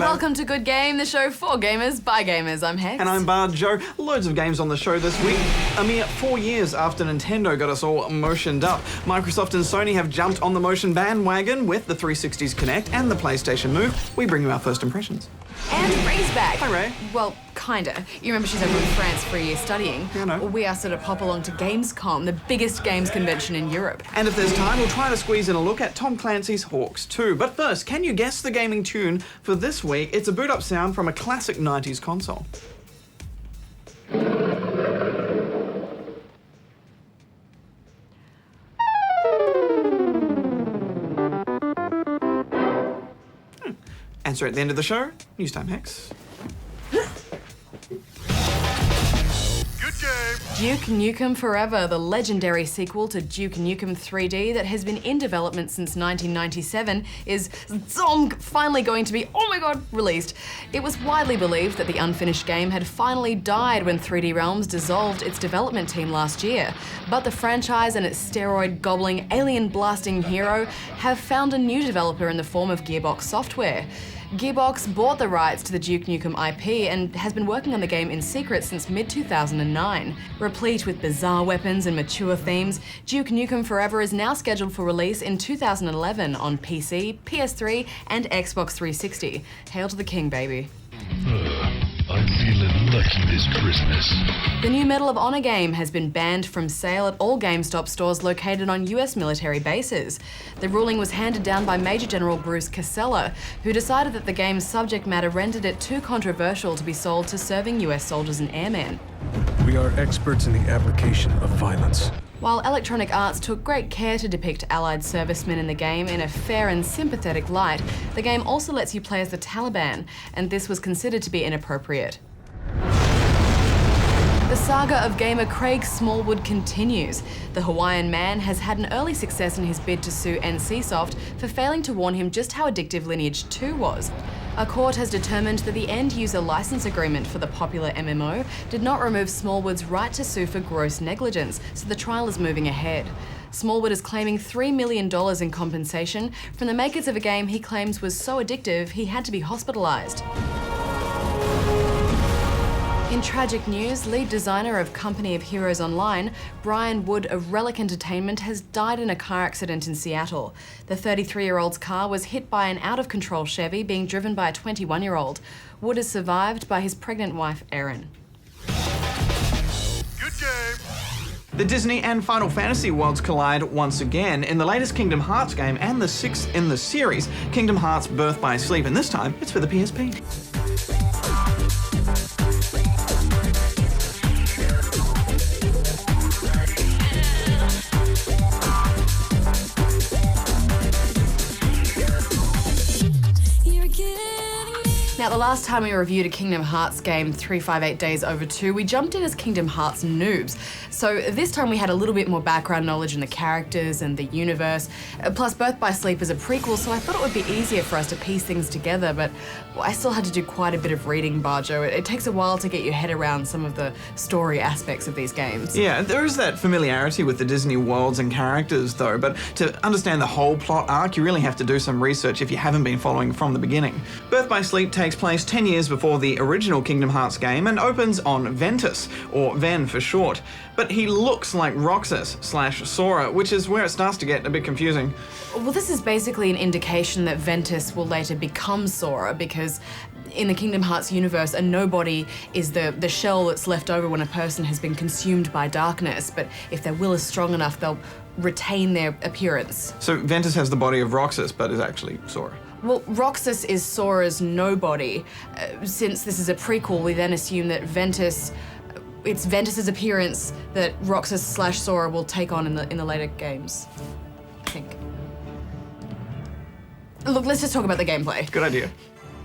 Welcome to Good Game, the show for gamers by gamers. I'm Hex. And I'm Bard Joe. Loads of games on the show this week. A mere 4 years after Nintendo got us all motioned up, Microsoft and Sony have jumped on the motion bandwagon with the 360's Kinect and the PlayStation Move. We bring you our first impressions. And Ray's back. Hi, Ray. Well, kinda. You remember she's over in France for a year studying. Yeah, I know. We asked her to pop along to Gamescom, the biggest games convention in Europe. And if there's time, we'll try to squeeze in a look at Tom Clancy's HAWX 2. But first, can you guess the gaming tune for this week? It's a boot-up sound from a classic 90s console. Answer at the end of the show. News time, Hex. Duke Nukem Forever, the legendary sequel to Duke Nukem 3D that has been in development since 1997, is finally going to be, oh my god, released. It was widely believed that the unfinished game had finally died when 3D Realms dissolved its development team last year. But the franchise and its steroid-gobbling, alien-blasting hero have found a new developer in the form of Gearbox Software. Gearbox bought the rights to the Duke Nukem IP and has been working on the game in secret since mid-2009. Replete with bizarre weapons and mature themes, Duke Nukem Forever is now scheduled for release in 2011 on PC, PS3 and Xbox 360. Hail to the king, baby. I'm feeling lucky this Christmas. The new Medal of Honor game has been banned from sale at all GameStop stores located on US military bases. The ruling was handed down by Major General Bruce Casella, who decided that the game's subject matter rendered it too controversial to be sold to serving US soldiers and airmen. We are experts in the application of violence. While Electronic Arts took great care to depict Allied servicemen in the game in a fair and sympathetic light, the game also lets you play as the Taliban, and this was considered to be inappropriate. The saga of gamer Craig Smallwood continues. The Hawaiian man has had an early success in his bid to sue NCSoft for failing to warn him just how addictive Lineage 2 was. A court has determined that the end-user license agreement for the popular MMO did not remove Smallwood's right to sue for gross negligence, so the trial is moving ahead. Smallwood is claiming $3 million in compensation from the makers of a game he claims was so addictive he had to be hospitalised. In tragic news, lead designer of Company of Heroes Online, Brian Wood of Relic Entertainment, has died in a car accident in Seattle. The 33-year-old's car was hit by an out-of-control Chevy being driven by a 21-year-old. Wood is survived by his pregnant wife, Erin. Good game. The Disney and Final Fantasy worlds collide once again in the latest Kingdom Hearts game and the sixth in the series, Kingdom Hearts Birth by Sleep, and this time it's for the PSP. Now, the last time we reviewed a Kingdom Hearts game, 358 Days Over 2, we jumped in as Kingdom Hearts noobs. So this time we had a little bit more background knowledge in the characters and the universe. Plus, Birth by Sleep is a prequel, so I thought it would be easier for us to piece things together, but I still had to do quite a bit of reading, Barjo. It takes a while to get your head around some of the story aspects of these games. Yeah, there is that familiarity with the Disney worlds and characters, though, but to understand the whole plot arc, you really have to do some research if you haven't been following from the beginning. Birth by Sleep takes place 10 years before the original Kingdom Hearts game and opens on Ventus, or Ven for short. But he looks like Roxas/Sora, which is where it starts to get a bit confusing. Well, this is basically an indication that Ventus will later become Sora, because in the Kingdom Hearts universe, a nobody is the shell that's left over when a person has been consumed by darkness, but if their will is strong enough, they'll retain their appearance. So Ventus has the body of Roxas, but is actually Sora. Well, Roxas is Sora's nobody. Since this is a prequel, we then assume that it's Ventus's appearance that Roxas/Sora will take on in the later games, I think. Look, let's just talk about the gameplay. Good idea.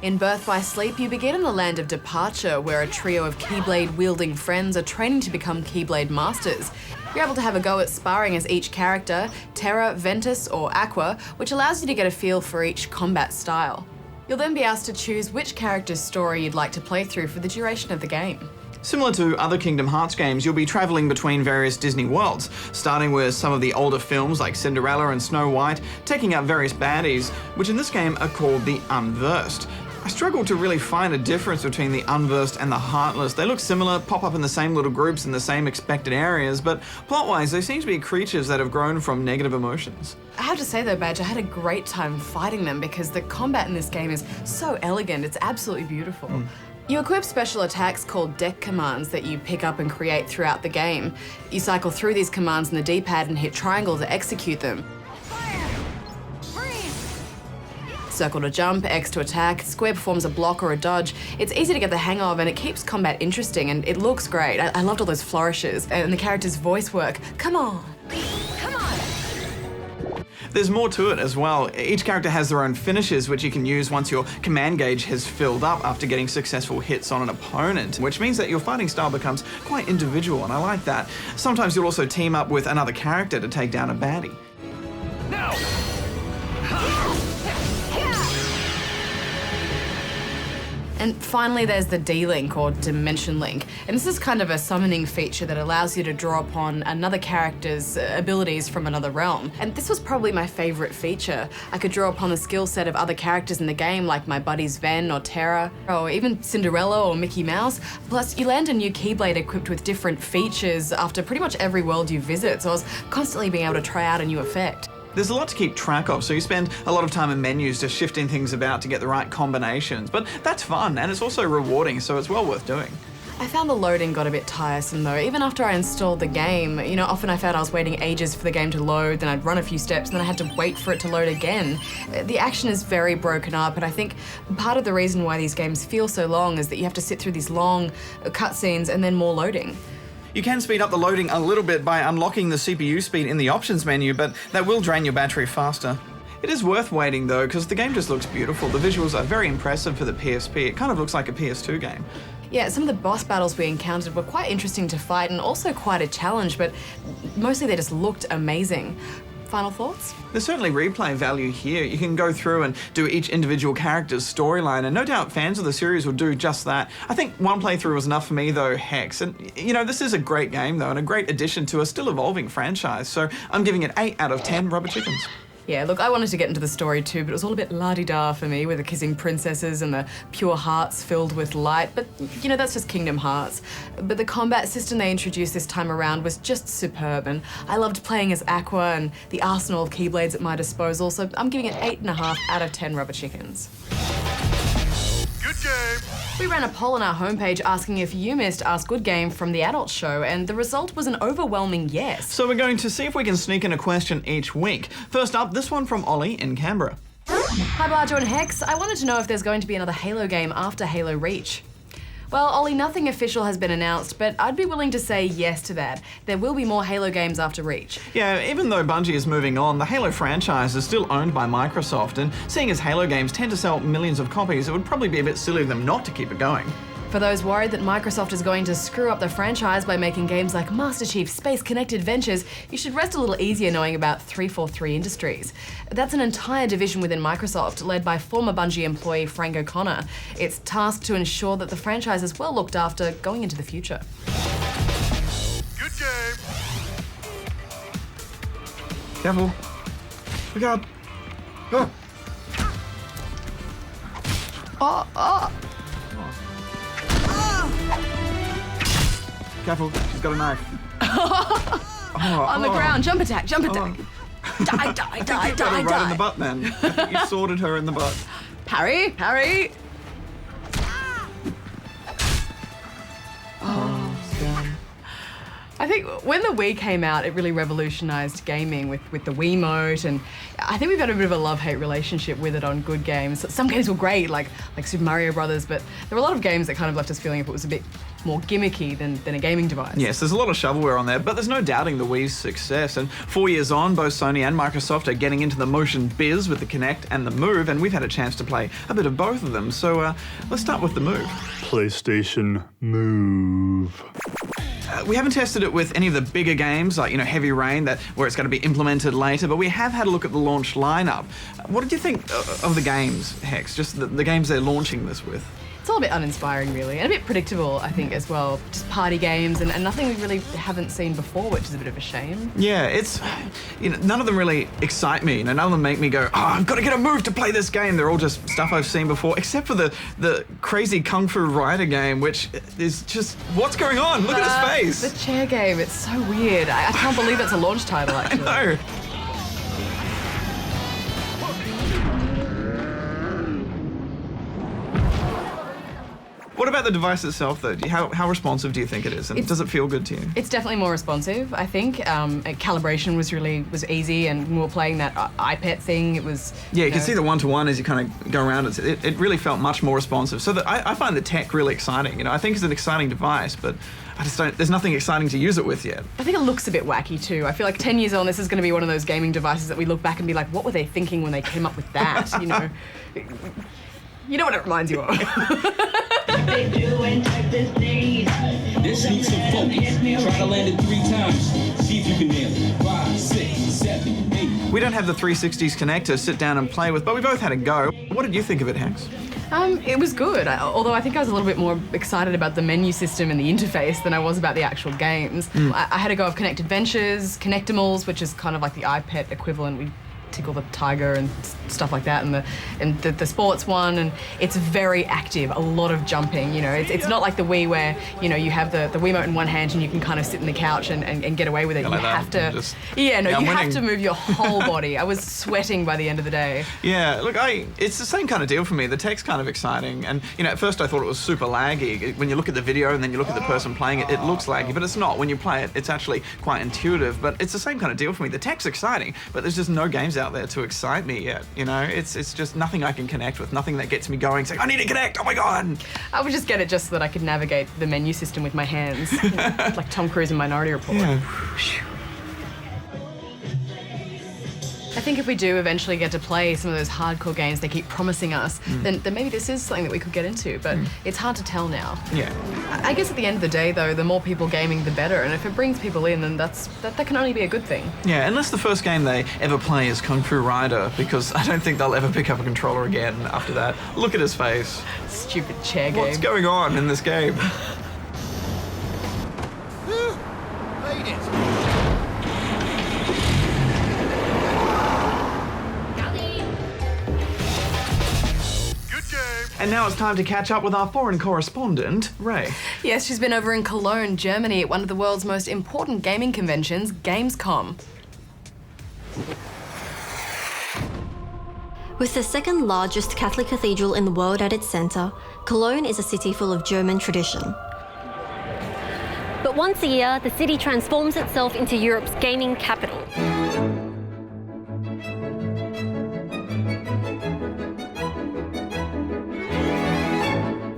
In Birth by Sleep, you begin in the land of Departure, where a trio of Keyblade-wielding friends are training to become Keyblade Masters. You're able to have a go at sparring as each character, Terra, Ventus, or Aqua, which allows you to get a feel for each combat style. You'll then be asked to choose which character's story you'd like to play through for the duration of the game. Similar to other Kingdom Hearts games, you'll be travelling between various Disney worlds, starting with some of the older films like Cinderella and Snow White, taking out various baddies, which in this game are called the Unversed. I struggle to really find a difference between the unversed and the heartless. They look similar, pop up in the same little groups in the same expected areas, but plot-wise, they seem to be creatures that have grown from negative emotions. I have to say though, Badge, I had a great time fighting them because the combat in this game is so elegant. It's absolutely beautiful. You equip special attacks called deck commands that you pick up and create throughout the game. You cycle through these commands in the D-pad and hit triangle to execute them. Circle to jump, X to attack, square performs a block or a dodge. It's easy to get the hang of and it keeps combat interesting and it looks great. I loved all those flourishes and the character's voice work. Come on. Come on. There's more to it as well. Each character has their own finishes which you can use once your command gauge has filled up after getting successful hits on an opponent, which means that your fighting style becomes quite individual, and I like that. Sometimes you'll also team up with another character to take down a baddie. Now! And finally, there's the D-Link or Dimension Link. And this is kind of a summoning feature that allows you to draw upon another character's abilities from another realm. And this was probably my favorite feature. I could draw upon the skill set of other characters in the game, like my buddies Ven or Terra, or even Cinderella or Mickey Mouse. Plus, you land a new Keyblade equipped with different features after pretty much every world you visit, so I was constantly being able to try out a new effect. There's a lot to keep track of, so you spend a lot of time in menus just shifting things about to get the right combinations, but that's fun and it's also rewarding, so it's well worth doing. I found the loading got a bit tiresome though. Even after I installed the game, often I found I was waiting ages for the game to load, then I'd run a few steps and then I had to wait for it to load again. The action is very broken up, and I think part of the reason why these games feel so long is that you have to sit through these long cutscenes and then more loading. You can speed up the loading a little bit by unlocking the CPU speed in the options menu, but that will drain your battery faster. It is worth waiting though, because the game just looks beautiful. The visuals are very impressive for the PSP. It kind of looks like a PS2 game. Yeah, some of the boss battles we encountered were quite interesting to fight and also quite a challenge, but mostly they just looked amazing. Final thoughts? There's certainly replay value here. You can go through and do each individual character's storyline, and no doubt fans of the series will do just that. I think one playthrough was enough for me though, H.A.W.X. And this is a great game though, and a great addition to a still evolving franchise, so I'm giving it 8 out of 10 rubber chickens. Yeah, look, I wanted to get into the story too, but it was all a bit la-di-da for me with the kissing princesses and the pure hearts filled with light, but that's just Kingdom Hearts. But the combat system they introduced this time around was just superb, and I loved playing as Aqua and the arsenal of Keyblades at my disposal, so I'm giving it 8.5 out of 10 rubber chickens. Good game! We ran a poll on our homepage asking if you missed Ask Good Game from the adult show, and the result was an overwhelming yes. So we're going to see if we can sneak in a question each week. First up, this one from Ollie in Canberra. Hi Barjo and Hex, I wanted to know if there's going to be another Halo game after Halo Reach. Well, Ollie, nothing official has been announced, but I'd be willing to say yes to that. There will be more Halo games after Reach. Yeah, even though Bungie is moving on, the Halo franchise is still owned by Microsoft, and seeing as Halo games tend to sell millions of copies, it would probably be a bit silly of them not to keep it going. For those worried that Microsoft is going to screw up the franchise by making games like Master Chief Space Connected Adventures, you should rest a little easier knowing about 343 Industries. That's an entire division within Microsoft, led by former Bungie employee Frank O'Connor. It's tasked to ensure that the franchise is well looked after going into the future. Good game! Careful. Look out. Oh. Careful, she's got a knife. On the ground, jump attack. Die. You got her right in the butt, man. You sworded her in the butt. Parry. I think when the Wii came out, it really revolutionised gaming with the Wiimote, and I think we've had a bit of a love-hate relationship with it on good games. Some games were great, like Super Mario Brothers, but there were a lot of games that kind of left us feeling if it was a bit more gimmicky than a gaming device. Yes, there's a lot of shovelware on there, but there's no doubting the Wii's success. And 4 years on, both Sony and Microsoft are getting into the motion biz with the Kinect and the Move, and we've had a chance to play a bit of both of them. So let's start with the Move. PlayStation Move. We haven't tested it with any of the bigger games, like, Heavy Rain, where it's going to be implemented later, but we have had a look at the launch lineup. What did you think of the games, Hex? Just the games they're launching this with? It's all a bit uninspiring, really, and a bit predictable, I think, as well. Just party games and nothing we really haven't seen before, which is a bit of a shame. Yeah, it's, none of them really excite me. None of them make me go, oh, I've got to get a move to play this game. They're all just stuff I've seen before, except for the crazy Kung Fu Rider game, which is just, what's going on? Look at his face. The chair game, it's so weird. I can't believe it's a launch title, actually. I know. What about the device itself, though? How responsive do you think it is, and does it feel good to you? It's definitely more responsive, I think. Calibration was easy, and when we were playing that iPad thing, it was... Yeah, you can see the one-to-one as you kind of go around. It really felt much more responsive. So I find the tech really exciting. I think it's an exciting device, but I just don't... There's nothing exciting to use it with yet. I think it looks a bit wacky, too. I feel like 10 years on, this is going to be one of those gaming devices that we look back and be like, what were they thinking when they came up with that, You know what it reminds you of. This needs some focus. Try to land it 3 times. See if you can nail it. 5, 6, 7, 8. We don't have the 360's Kinect to sit down and play with, but we both had a go. What did you think of it, H.A.W.X? It was good, although I think I was a little bit more excited about the menu system and the interface than I was about the actual games. I had a go of Kinect Adventures, Kinectimals, which is kind of like the iPad equivalent. We tickle the tiger and stuff like that, and the sports one, and it's very active, a lot of jumping. It's not like the Wii where you have the Wiimote in one hand and you can kind of sit in the couch and get away with it. You have to, you have to move your whole body. I was sweating by the end of the day. Yeah, look, it's the same kind of deal for me. The tech's kind of exciting, and at first I thought it was super laggy. When you look at the video and then you look at the person playing it, it looks laggy, but it's not. When you play it, it's actually quite intuitive. But it's the same kind of deal for me. The tech's exciting, but there's just no games out there to excite me yet. It's just nothing I can connect with, nothing that gets me going, saying, I need to connect, oh my God. I would just get it just so that I could navigate the menu system with my hands, like Tom Cruise in Minority Report. Yeah. I think if we do eventually get to play some of those hardcore games they keep promising us, then maybe this is something that we could get into, but it's hard to tell now. Yeah. I guess at the end of the day, though, the more people gaming, the better, and if it brings people in, then that can only be a good thing. Yeah, unless the first game they ever play is Kung Fu Rider, because I don't think they'll ever pick up a controller again after that. Look at his face. Stupid chair game. What's going on in this game? And now it's time to catch up with our foreign correspondent, Ray. Yes, she's been over in Cologne, Germany, at one of the world's most important gaming conventions, Gamescom. With the second largest Catholic cathedral in the world at its centre, Cologne is a city full of German tradition. But once a year, the city transforms itself into Europe's gaming capital.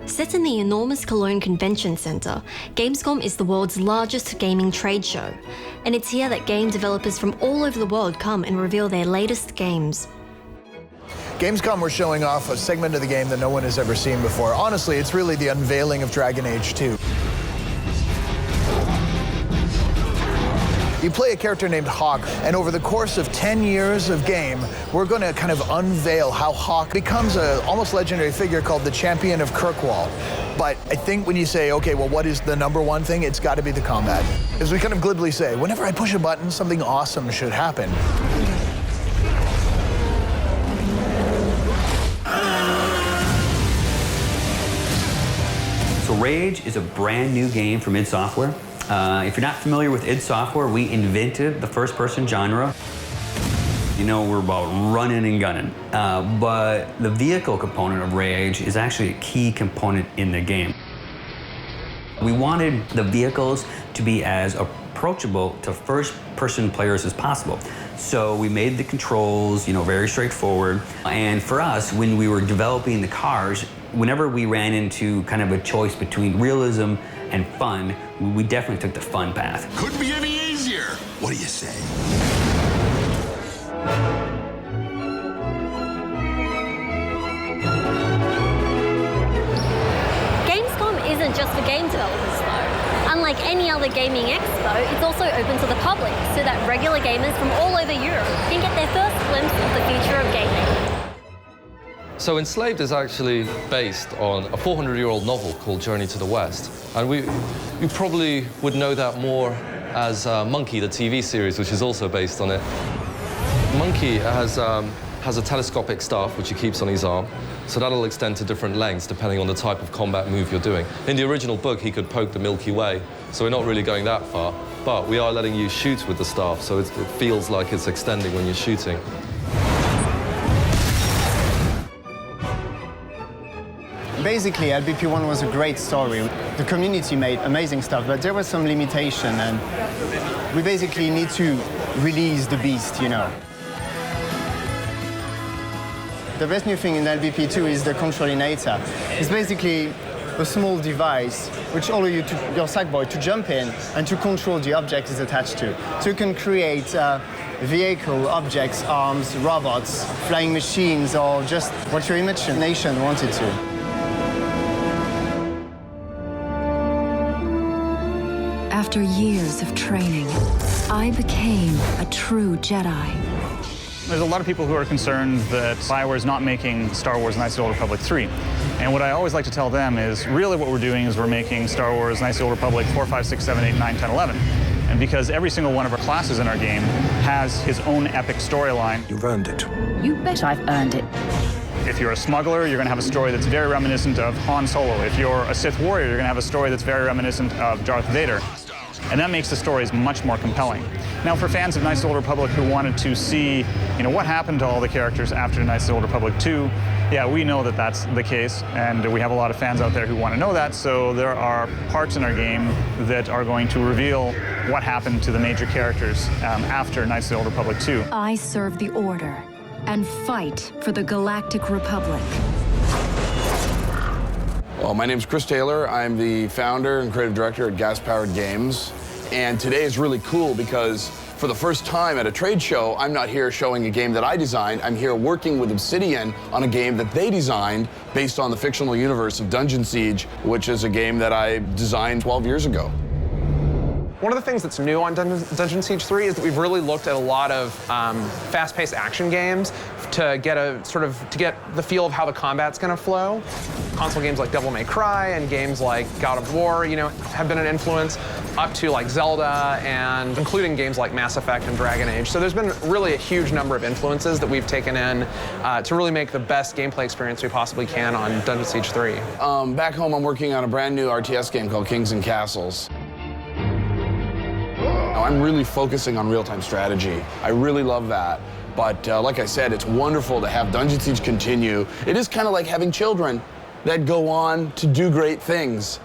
Set in the enormous Cologne Convention Centre, Gamescom is the world's largest gaming trade show, and it's here that game developers from all over the world come and reveal their latest games. Gamescom, we're showing off a segment of the game that no one has ever seen before. Honestly, it's really the unveiling of Dragon Age 2. You play a character named HAWX, and over the course of 10 years of game, we're going to kind of unveil how HAWX becomes an almost legendary figure called the Champion of Kirkwall. But I think when you say, okay, well, what is the #1 thing? It's got to be the combat. As we kind of glibly say, whenever I push a button, something awesome should happen. So Rage is a brand new game from id Software. If you're not familiar with id Software, we invented the first-person genre. We're about running and gunning. But the vehicle component of Rage is actually a key component in the game. We wanted the vehicles to be as approachable to first-person players as possible. So we made the controls, very straightforward. And for us, when we were developing the cars, whenever we ran into kind of a choice between realism and fun, we definitely took the fun path. Couldn't be any easier. What do you say? Gamescom isn't just for game developers, though. Unlike any other gaming expo, it's also open to the public, so that regular gamers from all over Europe can get their first glimpse of the future of gaming. So Enslaved is actually based on a 400-year-old novel called Journey to the West. And you probably would know that more as Monkey, the TV series, which is also based on it. Monkey has a telescopic staff, which he keeps on his arm, so that'll extend to different lengths depending on the type of combat move you're doing. In the original book, he could poke the Milky Way, so we're not really going that far, but we are letting you shoot with the staff, so it feels like it's extending when you're shooting. Basically, LBP1 was a great story. The community made amazing stuff, but there was some limitation, and we basically need to release the beast, you know. The best new thing in LBP2 is the controlinator. It's basically a small device which allows you your Sackboy to jump in and to control the object it's attached to. So you can create vehicle, objects, arms, robots, flying machines, or just what your imagination wanted to. After years of training, I became a true Jedi. There's a lot of people who are concerned that BioWare is not making Star Wars Knights of the Old Republic 3. And what I always like to tell them is really what we're doing is we're making Star Wars Knights of the Old Republic 4, 5, 6, 7, 8, 9, 10, 11. And because every single one of our classes in our game has his own epic storyline. You've earned it. You bet I've earned it. If you're a smuggler, you're going to have a story that's very reminiscent of Han Solo. If you're a Sith warrior, you're going to have a story that's very reminiscent of Darth Vader. And that makes the stories much more compelling. Now, for fans of Knights of the Old Republic who wanted to see, what happened to all the characters after Knights of the Old Republic 2, yeah, we know that that's the case, and we have a lot of fans out there who want to know that, so there are parts in our game that are going to reveal what happened to the major characters after Knights of the Old Republic 2. I serve the Order and fight for the Galactic Republic. Well, my name's Chris Taylor. I'm the founder and creative director at Gas Powered Games. And today is really cool because for the first time at a trade show, I'm not here showing a game that I designed. I'm here working with Obsidian on a game that they designed based on the fictional universe of Dungeon Siege, which is a game that I designed 12 years ago. One of the things that's new on Dungeon Siege 3 is that we've really looked at a lot of fast-paced action games to get the feel of how the combat's going to flow. Console games like Devil May Cry and games like God of War, have been an influence, up to like Zelda and including games like Mass Effect and Dragon Age. So there's been really a huge number of influences that we've taken in to really make the best gameplay experience we possibly can on Dungeon Siege 3. Back home, I'm working on a brand new RTS game called Kings and Castles. I'm really focusing on real-time strategy. I really love that. But like I said, it's wonderful to have Dungeon Siege continue. It is kind of like having children that go on to do great things.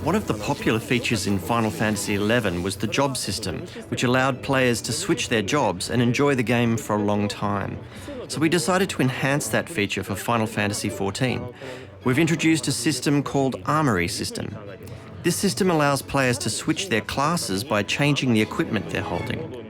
One of the popular features in Final Fantasy XI was the job system, which allowed players to switch their jobs and enjoy the game for a long time. So we decided to enhance that feature for Final Fantasy XIV. We've introduced a system called Armory System. This system allows players to switch their classes by changing the equipment they're holding.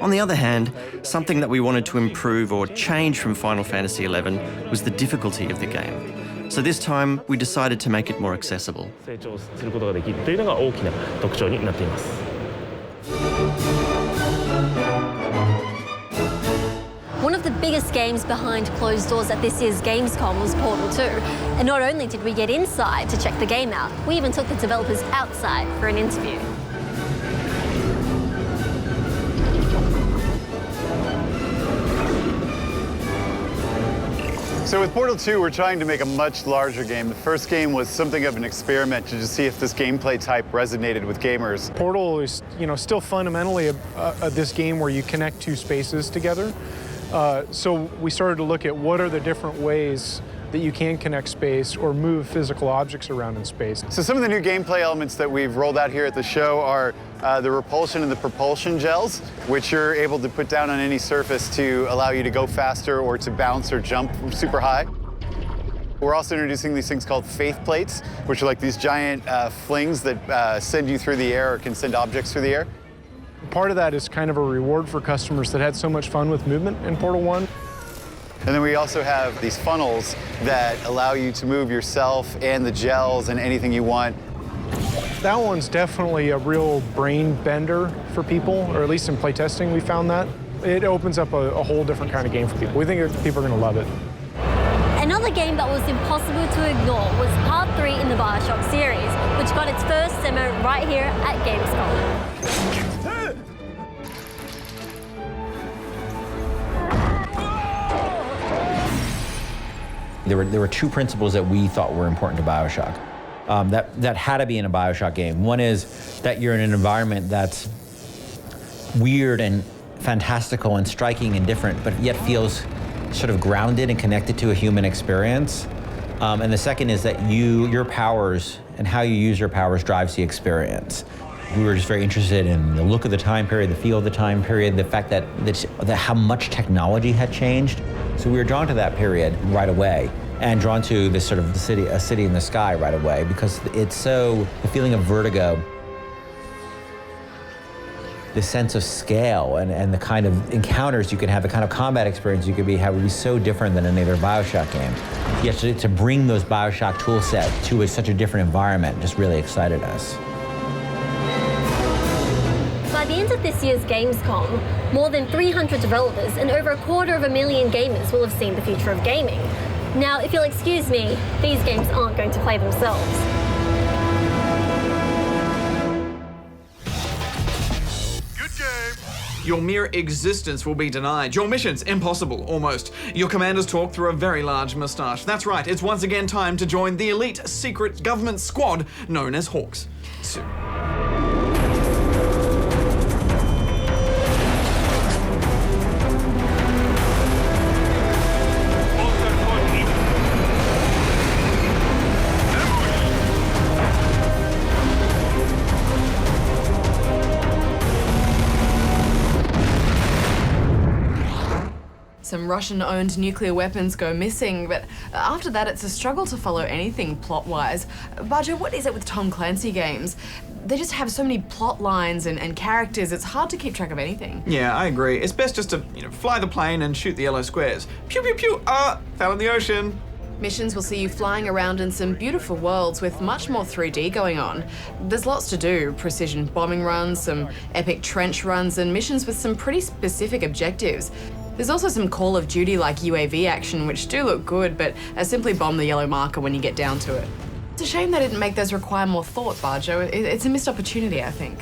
On the other hand, something that we wanted to improve or change from Final Fantasy XI was the difficulty of the game. So this time, we decided to make it more accessible. One of the biggest games behind closed doors at this year's Gamescom was Portal 2. And not only did we get inside to check the game out, we even took the developers outside for an interview. So with Portal 2, we're trying to make a much larger game. The first game was something of an experiment to just see if this gameplay type resonated with gamers. Portal is, still fundamentally this game where you connect two spaces together. So we started to look at what are the different ways that you can connect space or move physical objects around in space. So some of the new gameplay elements that we've rolled out here at the show are the repulsion and the propulsion gels, which you're able to put down on any surface to allow you to go faster or to bounce or jump super high. We're also introducing these things called faith plates, which are like these giant flings that send you through the air or can send objects through the air. Part of that is kind of a reward for customers that had so much fun with movement in Portal 1. And then we also have these funnels that allow you to move yourself and the gels and anything you want. That one's definitely a real brain bender for people, or at least in playtesting we found that. It opens up a whole different kind of game for people. We think people are going to love it. Another game that was impossible to ignore was Part 3 in the HAWX series, which got its first demo right here at Gamescom. There were two principles that we thought were important to BioShock, that had to be in a BioShock game. One is that you're in an environment that's weird and fantastical and striking and different, but yet feels sort of grounded and connected to a human experience. And the second is that your powers and how you use your powers drives the experience. We were just very interested in the look of the time period, the feel of the time period, the fact that how much technology had changed. So we were drawn to that period right away, and drawn to this sort of a city in the sky right away, because it's the feeling of vertigo, the sense of scale, and the kind of encounters you can have, the kind of combat experience you could have would be so different than any other BioShock game. Yet to bring those BioShock tool set to such a different environment just really excited us. By the end of this year's Gamescom, more than 300 developers and over 250,000 gamers will have seen the future of gaming. Now, if you'll excuse me, these games aren't going to play themselves. Your mere existence will be denied. Your missions impossible, almost. Your commanders talk through a very large moustache. That's right, it's once again time to join the elite secret government squad known as HAWX. Some Russian-owned nuclear weapons go missing, but after that it's a struggle to follow anything plot-wise. Bajo, what is it with Tom Clancy games? They just have so many plot lines and characters, it's hard to keep track of anything. Yeah, I agree. It's best just to, fly the plane and shoot the yellow squares. Pew, pew, pew, fell in the ocean. Missions will see you flying around in some beautiful worlds with much more 3D going on. There's lots to do, precision bombing runs, some epic trench runs, and missions with some pretty specific objectives. There's also some Call of Duty-like UAV action which do look good, but simply bomb the yellow marker when you get down to it. It's a shame they didn't make those require more thought, Bajo. It's a missed opportunity, I think.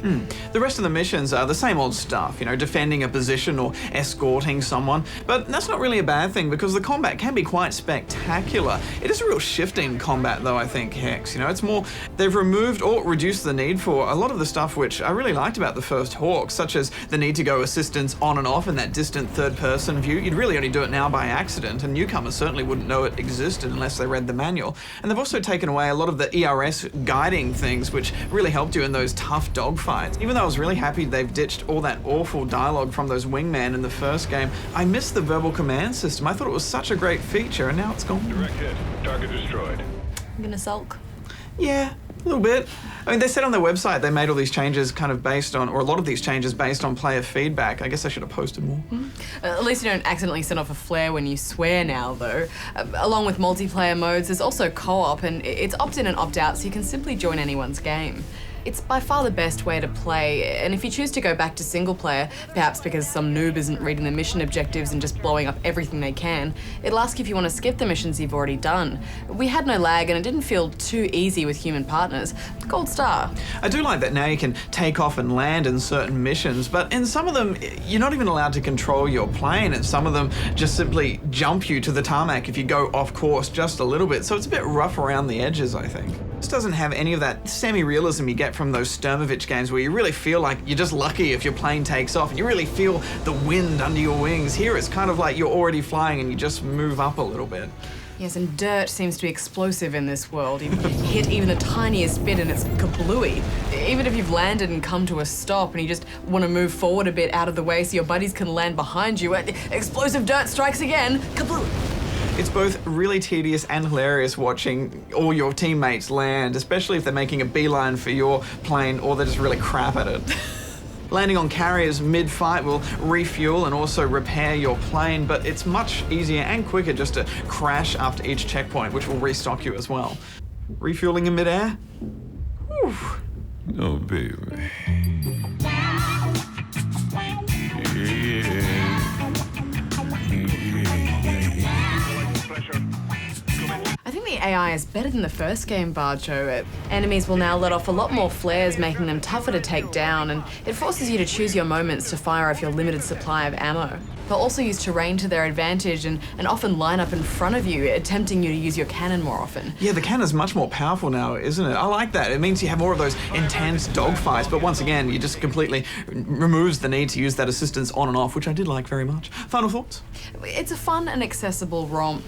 The rest of the missions are the same old stuff, defending a position or escorting someone. But that's not really a bad thing, because the combat can be quite spectacular. It is a real shift in combat, though, I think, HAWX. It's more, they've removed or reduced the need for a lot of the stuff which I really liked about the first HAWX, such as the need to go assistance on and off in that distant third-person view. You'd really only do it now by accident, and newcomers certainly wouldn't know it existed unless they read the manual. And they've also taken away a lot of the ERS guiding things, which really helped you in those tough dogfights. Even though I was really happy they've ditched all that awful dialogue from those wingmen in the first game, I missed the verbal command system. I thought it was such a great feature, and now it's gone. Direct hit. Target destroyed. I'm gonna sulk. Yeah, a little bit. I mean, they said on their website they made all these changes kind of based on, or a lot of these changes based on player feedback. I guess I should have posted more. At least you don't accidentally send off a flare when you swear now, though. Along with multiplayer modes, there's also co-op, and it's opt-in and opt-out, so you can simply join anyone's game. It's by far the best way to play, and if you choose to go back to single player, perhaps because some noob isn't reading the mission objectives and just blowing up everything they can, it'll ask if you want to skip the missions you've already done. We had no lag and it didn't feel too easy with human partners. Gold star. I do like that now you can take off and land in certain missions, but in some of them, you're not even allowed to control your plane, and some of them just simply jump you to the tarmac if you go off course just a little bit, so it's a bit rough around the edges, I think. This doesn't have any of that semi-realism you get from those Sturmovich games where you really feel like you're just lucky if your plane takes off and you really feel the wind under your wings. Here it's kind of like you're already flying and you just move up a little bit. Yes, and dirt seems to be explosive in this world. You hit even the tiniest bit and it's kablooey. Even if you've landed and come to a stop and you just want to move forward a bit out of the way so your buddies can land behind you, explosive dirt strikes again, kablooey. It's both really tedious and hilarious watching all your teammates land, especially if they're making a beeline for your plane or they're just really crap at it. Landing on carriers mid-fight will refuel and also repair your plane, but it's much easier and quicker just to crash after each checkpoint, which will restock you as well. Refueling in mid-air? Whew. Oh, baby. I think the AI is better than the first game, Barjo. Enemies will now let off a lot more flares, making them tougher to take down, and it forces you to choose your moments to fire off your limited supply of ammo. They'll also use terrain to their advantage and often line up in front of you, tempting you to use your cannon more often. Yeah, the cannon's much more powerful now, isn't it? I like that. It means you have more of those intense dogfights, but once again, you just completely removes the need to use that assistance on and off, which I did like very much. Final thoughts? It's a fun and accessible romp.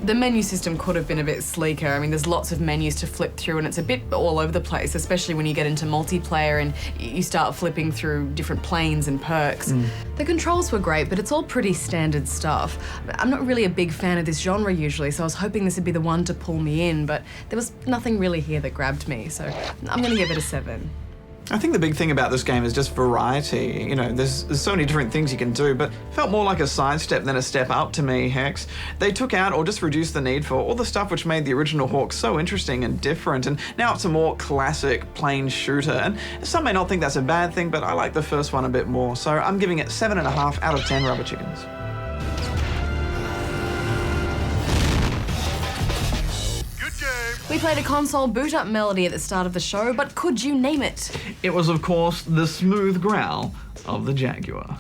The menu system could have been a bit sleeker. I mean, there's lots of menus to flip through and it's a bit all over the place, especially when you get into multiplayer and you start flipping through different planes and perks. The controls were great, but it's all pretty standard stuff. I'm not really a big fan of this genre usually, so I was hoping this would be the one to pull me in, but there was nothing really here that grabbed me, so I'm gonna give it a 7. I think the big thing about this game is just variety. You know, there's so many different things you can do, but it felt more like a sidestep than a step up to me, HAWX. They took out or just reduced the need for all the stuff which made the original HAWX so interesting and different, and now it's a more classic plain shooter. And some may not think that's a bad thing, but I like the first one a bit more, so I'm giving it 7.5 out of 10 rubber chickens. We played a console boot-up melody at the start of the show, but could you name it? It was, of course, the smooth growl of the Jaguar.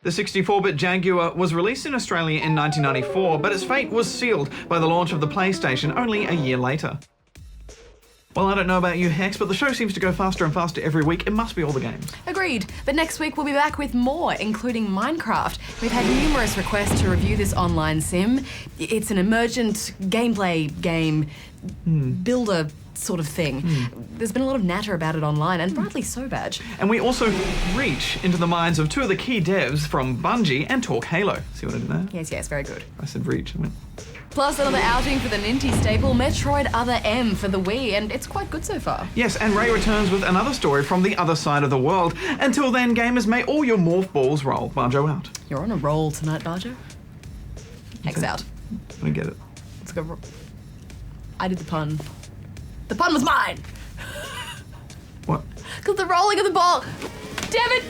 The 64-bit Jaguar was released in Australia in 1994, but its fate was sealed by the launch of the PlayStation only a year later. Well, I don't know about you, HAWX, but the show seems to go faster and faster every week. It must be all the games. Agreed. But next week we'll be back with more, including Minecraft. We've had numerous requests to review this online sim. It's an emergent gameplay game, builder sort of thing. There's been a lot of natter about it online, and rightly so, Badge. And we also reach into the minds of two of the key devs from Bungie and talk Halo. See what I did there? Yes, very good. I said reach. I went... Plus another outing for the Ninty staple, Metroid Other M for the Wii, and it's quite good so far. Yes, and Ray returns with another story from the other side of the world. Until then, gamers, may all your morph balls roll. Barjo out. You're on a roll tonight, Barjo. HAWX out. I don't get it. Let's go. I did the pun. The pun was mine! What? Because the rolling of the ball. Damn it!